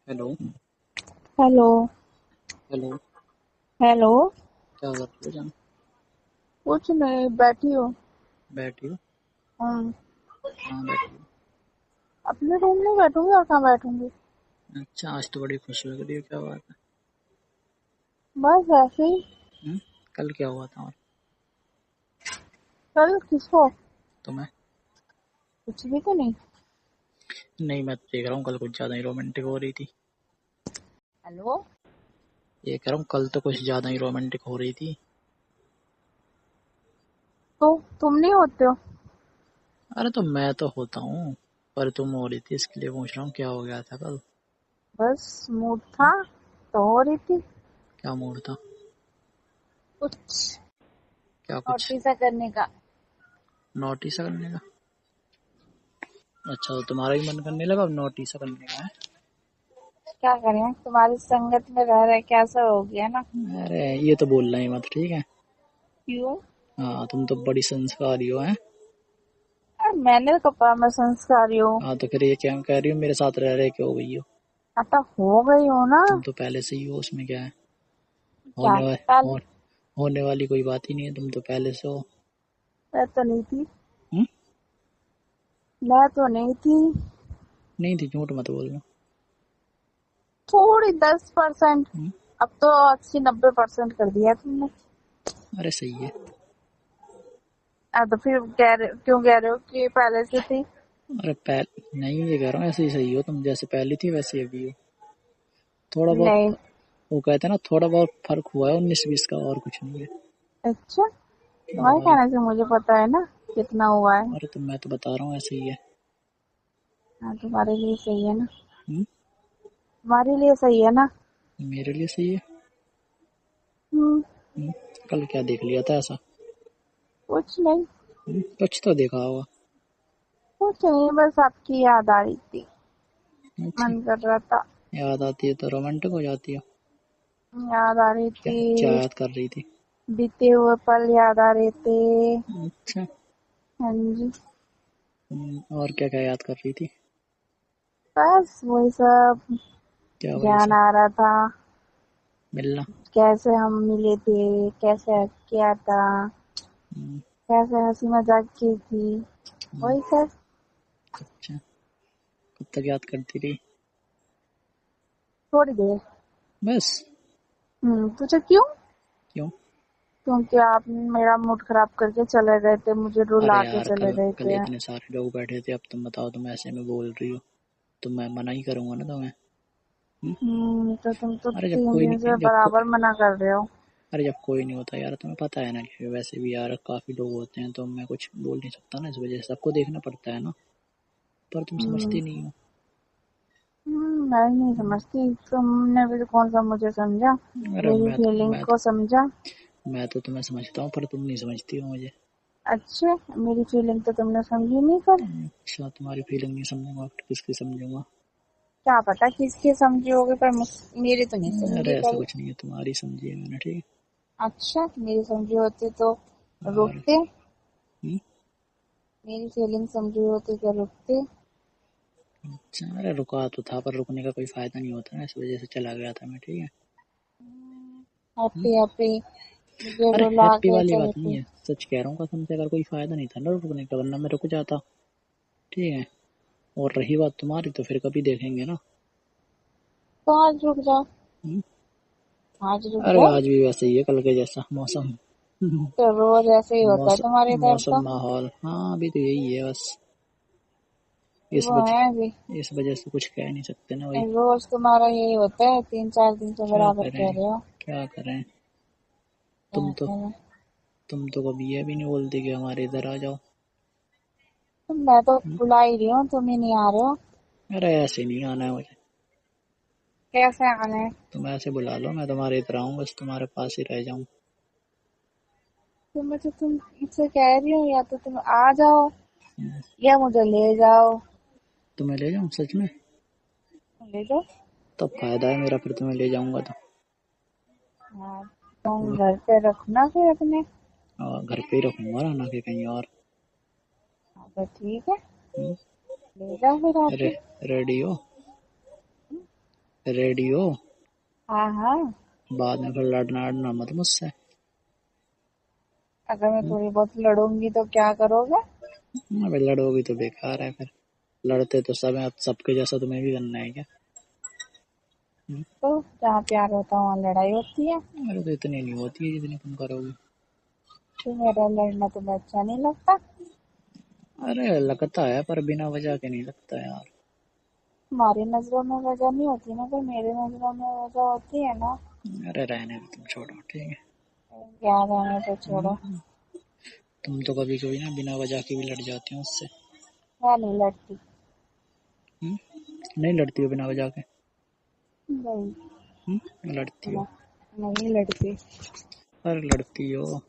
Hello. Hello. Hello. Hello. क्या कर रही हो जान? कुछ नहीं, बैठी हूँ। बैठी हो? हम्म, कहाँ बैठी हो? अपने रूम में बैठूंगी और कहाँ बैठूंगी। अच्छा, आज तो बड़ी खुश लग रही हो, क्या बात है? बस ऐसे ही। हम्म? कल क्या हुआ था? और कल किसको? तुम्हें? कुछ भी तो नहीं। नहीं, मैं तो देख रहा हूँ कल कुछ ज्यादा ही रोमांटिक हो रही थी। हेलो। ये कह रहा हूँ कल तो कुछ ज्यादा ही रोमांटिक हो रही थी। तो तुम नहीं होते हो? अरे तो मैं तो होता हूँ, पर तुम हो रही थी इसके लिए पूछ रहा हूँ क्या हो गया था कल। बस मूड था तो हो रही थी। क्या मूड था? कुछ क्या कुछ? नोटिस करने का। नोटिस करने का? अच्छा, तो तुम्हारा भी मन करने लगा अब नोटिस करने का है? क्या करें, तुम्हारी संगत में रह रहे कैसा हो गया ना। अरे ये तो बोलना ही मत, ठीक है? क्यों? हाँ, तुम तो बड़ी संस्कारी हो, है? मैंने तो कहा मैं संस्कारी हूँ। हाँ, तो फिर ये क्या कह रही हो मेरे साथ रह रहे क्यों हो गई हो? आता हो गई हो ना। तुम तो पहले से ही हो, उसमें क्या है? क्या होने वा, पहले? हो, होने वाली कोई बात ही नहीं है, तुम तो पहले से हो। मैं तो नहीं थी। हुँ? मैं तो नहीं थी। नहीं थी, झूठ मत बोलना। थोड़ी 10%। हुँ? अब तो 80-90% कर दिया तुमने। अरे सही है। तो फिर क्यों कह रहे हो कि पहले से थी? अरे नहीं, ये कह रहा हूँ ऐसे ही सही हो तुम, जैसे पहले थी वैसे अभी हो। थोड़ा बहुत, नहीं। वो कहते हैं ना, थोड़ा बहुत फर्क हुआ है 19-20 का, और कुछ नहीं है। अच्छा, तुम्हारे और कहने से मुझे पता है ना कितना हुआ है। अरे तो मैं तो बता रहा हूँ ऐसे ही है। हाँ, तुम्हारे लिए सही है ना। हुँ? तुम्हारे लिए सही है ना। मेरे लिए सही है। हम्म। हुँ? कल क्या देख लिया था ऐसा? कुछ नहीं। कुछ तो देखा होगा। कुछ नहीं, बस आपकी याद आ रही थी। अच्छा, मन कर रहा था। याद आती है तो रोमांटिक हो जाती हो? याद आ रही क्या थी। क्या याद कर रही थी? बीते हुए पल याद आ रहे थे। अच्छा। हाँ जी। और क्या-क्या याद कर रही थी? बस वही सब क्या वही ध्यान सब? आ रहा था। मिलना? कैसे हम मिले थे, कैसे किया था, हुँ, कैसे हंसी मजाक की थी, हुँ, वही सब। अच्छा। कब तक याद करती रही? थोड़ी देर। बस? पूछो क्यों? क्यों? क्योंकि आप मेरा मूड खराब करके चले गए थे, मुझे अरे रुला के यार, चले कल गए कल थे। इतने सारे लोग बैठे थे, अब तुम बताओ, तुम ऐसे में बोल रही हो, तो मैं मना ही करूँगा ना तुम्हें। हुँ? तो तुम तो अरे जब 3 दिन कोई से नहीं, बराबर मना कर रहे हो। अरे जब कोई नहीं होता यार, तुम्हें पता है ना कि वैसे भी यार काफ़ी लोग होते हैं, तो मैं कुछ बोल नहीं सकता ना, इस वज़ह से सबको देखना पड़ता है ना, पर तुम हम्म, समझती नहीं हो। मैं नहीं हुँ, समझती, तुमने भी कौन सा मुझे समझा, अरे मेरी फीलिंग को समझा। मैं तो तुम्हें समझता हूँ, पर तुम नहीं समझती हो मुझे। अच्छा, मेरी फीलिंग तो तुमने समझी नहीं कर। अच्छा, तुम्हारी फीलिंग नहीं समझूंगा फिर किसकी समझूंगा? क्या पता किसकी समझी होगी, पर मेरी तो नहीं अरे समझी ऐसा कल। कुछ नहीं है, तुम्हारी समझी है मैंने, ठीक अच्छा, मेरी समझी होती तो है? और रुकते। हुँ, मेरी फीलिंग समझी होती तो रुकते। अच्छा, अरे रुका तो था, पर रुकने का कोई फ़ायदा नहीं होता ना, इस वज़ह से चला गया था मैं, ठीक है? हुँ, हैप्पी हैप्पी मुझे अरे रुला हैप्पी के वाली चले बात नहीं थे। है, सच कह रहा हूँ कसम से, अगर कोई फ़ायदा नहीं था ना रुकने का, वरना मैं रुक जाता, ठीक है? और रही बात तुम्हारी, तो फिर कभी देखेंगे ना। तो आज रुक जाओ। हुँ, आज रुक अरे जाओ। आज भी वैसे ही है, कल के जैसा मौसम। तो रोज ऐसे ही होता है तुम्हारे इधर मौसम, तो। माहौल, हाँ, अभी तो यही है बस। वो है अभी। इस वज़ह से कुछ कह नहीं सकते ना भाई। रोज तुम्हारा यही होता है, 3-4 दिन से क्या बराबर कह करें? रहे हो। क्या करें? तुम क्या तो करें? तुम तो कभी ये भी नहीं बोलती कि हमारे इधर आ जाओ। तो मैं तो हुँ? बुला ही रही हूँ, तुम ही नहीं आ रहे हो। अरे ऐसे नहीं आना है मुझे। कैसे आना है? तुम ऐसे बुला लो, मैं तुम्हारे इधर आऊँ, बस तुम्हारे पास ही रह जाऊँ। तुम मुझसे कह रही हो, या तो तुम आ जाओ हुँ, या मुझे ले जाओ। तुम्हें ले जाऊँ सच में? ले जाओ। तब फ़ायदा है मेरा, फिर तुम्हें ले जाऊँगा तो। हाँ, तुम और घर पे रखना फिर अपने। घर पे ही रखूँगा ना, ना कि कहीं और। हाँ, तो ठीक है। हुँ? ले जाओ फिर रे आके। रेडी हो? रेडी हो? हाँ हाँ। बाद में फिर लड़ना अड़ना मत मुझसे। अगर मैं थोड़ी बहुत लड़ूंगी तो क्या करोगे? अबे लड़ोगी तो बेकार है फिर। लड़ते तो सब हैं, अब सबके जैसा तुम्हें भी करना है क्या? हम्म? तो जहाँ प्यार होता है वहाँ लड़ाई होती है। अरे तो इतनी नहीं होती है जितनी तुम करोगे। तो मेरा लड़ना तुम्हें अच्छा नहीं लगता? अरे लगता है पर बिना वजह के नहीं लगता यार। तुम्हारी नजरों में वजह नहीं होती ना, पर मेरी नजरों में वजह होती है ना। अरे रहने दो, तुम छोड़ो ठीक है। याद आने तो छोड़ो। हम्म, तुम तो कभी कभी ना बिना वजह के भी लड़ जाती हो उससे। मैं नहीं लड़ती। हम्म? नहीं लड़ती हो बिना वजह के? नहीं। लड़ती हो। नहीं लड़ती। अरे लड़ती हो।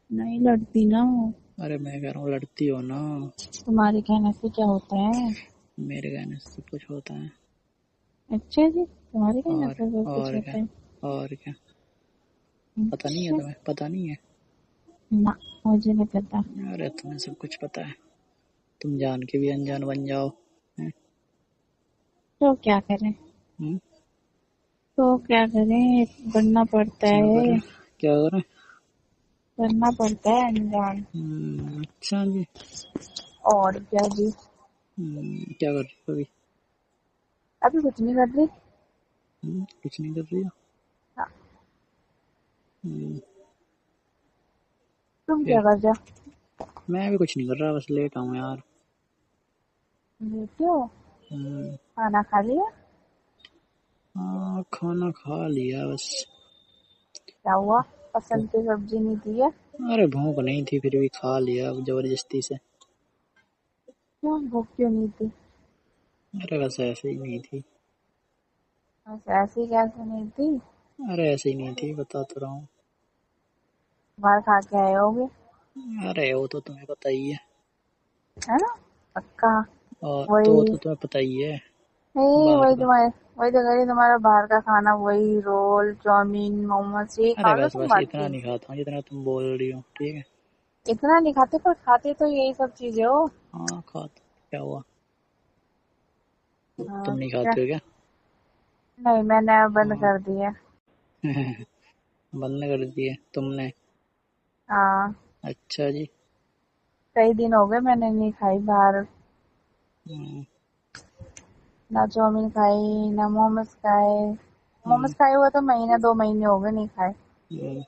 नहीं लड़ती ना। अरे मैं कह रहा हूँ लड़ती हो ना। तुम्हारे कहने से क्या होता है? मेरे कहने से सब कुछ होता है। अच्छा जी, तुम्हारे कहने और से सब कुछ और क्या? होता है? और क्या? पता नहीं है अच्छा। तुम्हें? पता नहीं है? ना, मुझे नहीं पता। अरे तुम्हें सब कुछ पता है। तुम जान के भी अनजान बन जाओ। हैं? तो क्या करें? हम्म? तो क्या करें, बनना पड़ता क्या है। करें? क्या करें? बनना पड़ता है अनजान। अच्छा जी। और क्या जी? क्या कर रही हो अभी? अभी कुछ नहीं कर रही। कुछ नहीं कर रही हो? हाँ, हम्म, तुम क्या फिर कर रहे हो? मैं भी कुछ नहीं कर रहा, बस लेटा हूँ यार। लेटे हो? हम्म, खाना खा लिया? हाँ खाना खा लिया बस। क्या हुआ? तो पसंद की सब्जी नहीं थी है? अरे भूख नहीं थी फिर भी खा लिया जबरदस्ती से। क्यों भूख क्यों नहीं थी? अरे बस ऐसे ही नहीं थी। बस ऐसी कैसे नहीं थी? अरे ऐसे ही नहीं थी, बता तो रहा हूँ। बाहर खा के आए होगे। अरे वो तो तुम्हें पता ही है। है ना? पक्का? और तो वो वही। तो तुम्हें पता ही है। नहीं, बाहर वही का। तुम्हारे, वही तो कह रही तुम्हारा बाहर का खाना, वही रोल चाउमीन मोमोज यही अरे खा लो बस तुम बस इतना बाकी। नहीं खाता हूँ जितना तुम बोल रही हो, ठीक है। इतना नहीं खाते, पर खाते तो यही सब चीजें हो। हाँ खाता। क्या हुआ? तुम हाँ नहीं क्या? खाते हो क्या? नहीं, मैंने अब बंद हाँ। कर दिया। बंद कर दिए तुमने? हाँ। अच्छा जी। कई दिन हो गए मैंने नहीं खाई बाहर। हम्म, ना चाउमीन खाई, ना मोमोज खाए। हम्म, मोमोज खाए हुए तो महीने 2 महीने हो गए नहीं खाए। हम्म,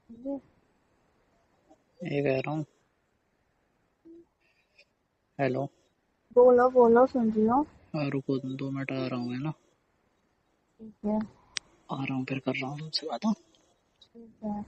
जी। ये कह रहा हूँ। हेलो। बोलो बोलो, सुन रही हूँ। रुको तुम 2 मिनट आ रहा हूँ, है ना? ठीक है। आ रहा हूँ फिर कर रहा हूँ तुमसे बात, हाँ? ठीक है।